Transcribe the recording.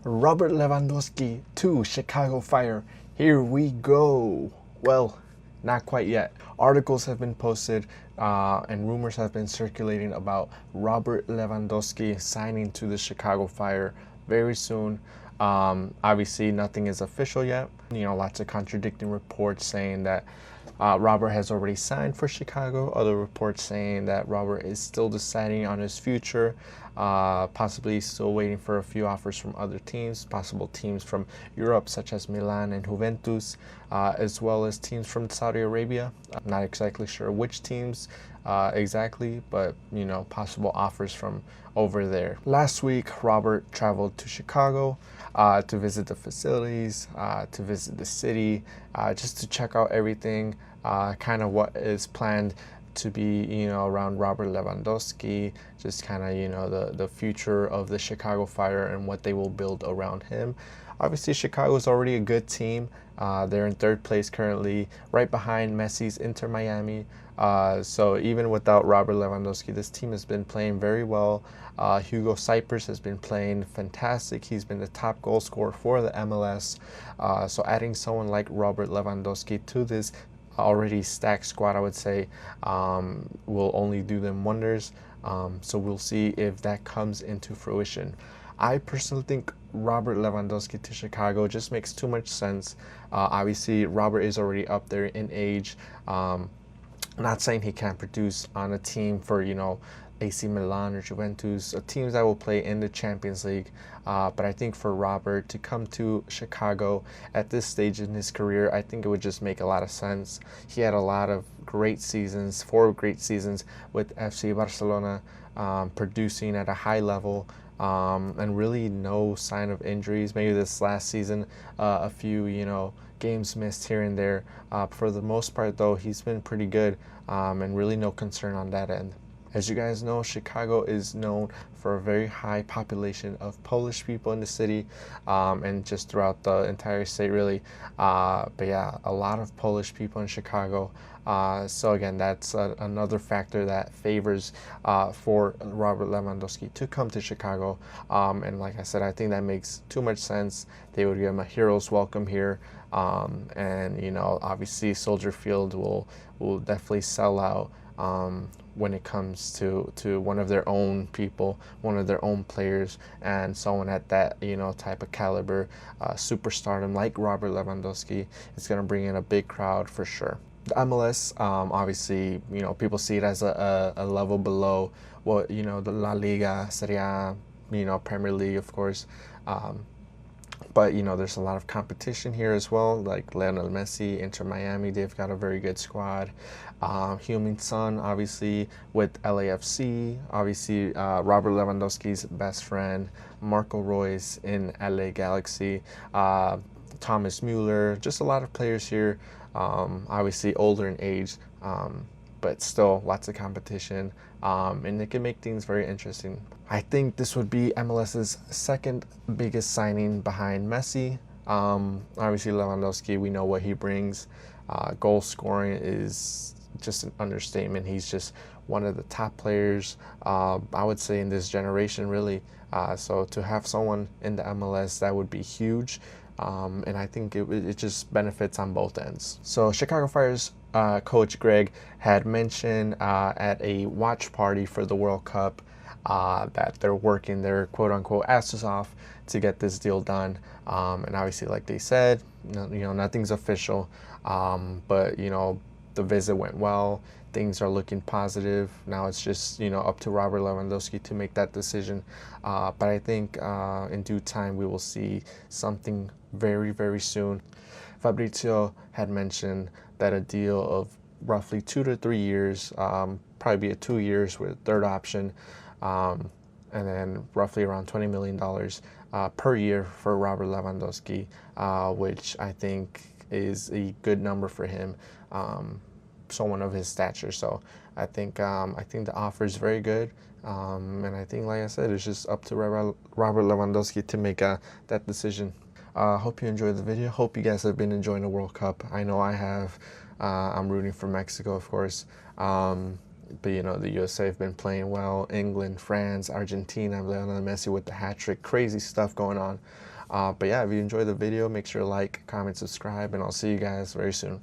Robert Lewandowski to Chicago Fire. Here we go. Well, not quite yet. Articles have been posted and rumors have been circulating about Robert Lewandowski signing to the Chicago Fire very soon. Obviously, nothing is official yet. Lots of contradicting reports saying that Robert has already signed for Chicago. Other reports saying that Robert is still deciding on his future, possibly still waiting for a few offers from other teams, possible teams from Europe such as Milan and Juventus, as well as teams from Saudi Arabia. I'm not exactly sure which teams exactly, but possible offers from over there. Last week, Robert traveled to Chicago to visit the facilities, to visit the city, just to check out everything, kind of what is planned to be, around Robert Lewandowski, just kind of, the future of the Chicago Fire and what they will build around him. Obviously, Chicago is already a good team. They're in third place currently, right behind Messi's Inter Miami. So even without Robert Lewandowski, this team has been playing very well. Hugo Cyprus has been playing fantastic. He's been the top goal scorer for the MLS. So adding someone like Robert Lewandowski to this already stacked squad, I would say, will only do them wonders. So we'll see if that comes into fruition. I personally think Robert Lewandowski to Chicago just makes too much sense. Obviously, Robert is already up there in age. Not saying he can't produce on a team for, AC Milan or Juventus, teams that will play in the Champions League. But I think for Robert to come to Chicago at this stage in his career, I think it would just make a lot of sense. He had a lot of great seasons, 4 great seasons with FC Barcelona, producing at a high level. And really no sign of injuries. Maybe this last season, a few, games missed here and there. For the most part, though, he's been pretty good, and really no concern on that end. As you guys know, Chicago is known for a very high population of Polish people in the city, and just throughout the entire state, really. But yeah, a lot of Polish people in Chicago. So again, that's another factor that favors for Robert Lewandowski to come to Chicago. And like I said, I think that makes too much sense. They would give him a hero's welcome here. And obviously Soldier Field will definitely sell out when it comes to one of their own people, one of their own players, and someone at that type of caliber, superstardom like Robert Lewandowski. It's going to bring in a big crowd for sure. The MLS, obviously, people see it as a level below what the La Liga, Serie A, Premier League, of course. But there's a lot of competition here as well, like Lionel Messi, Inter Miami. They've got a very good squad. Heung-min Son, obviously, with LAFC. Obviously, Robert Lewandowski's best friend, Marco Reus in LA Galaxy. Thomas Mueller, just a lot of players here. Obviously older in age, but still lots of competition, and it can make things very interesting. I think this would be MLS's second biggest signing behind Messi. Obviously Lewandowski, we know what he brings. Goal scoring is just an understatement. He's just one of the top players, I would say, in this generation, really. So to have someone in the MLS, that would be huge. And I think it just benefits on both ends. So Chicago Fire's coach Greg had mentioned at a watch party for the World Cup that they're working their quote-unquote asses off to get this deal done. And obviously, like they said, nothing's official, but the visit went well. Things are looking positive. Now it's just up to Robert Lewandowski to make that decision. But I think in due time we will see something very, very soon. Fabrizio had mentioned that a deal of roughly 2 to 3 years, probably be a 2 years with a third option, and then roughly around $20 million per year for Robert Lewandowski, which I think is a good number for him. Someone of his stature. So I think the offer is very good, and I think, like I said, it's just up to Robert Lewandowski to make that decision. Hope you enjoyed the video. Hope you guys have been enjoying the World Cup. I know I have. I'm rooting for Mexico, of course. But you know, the USA have been playing well. England, France, Argentina, Lionel Messi with the hat trick. Crazy stuff going on. But yeah, if you enjoyed the video, make sure to like, comment, subscribe, and I'll see you guys very soon.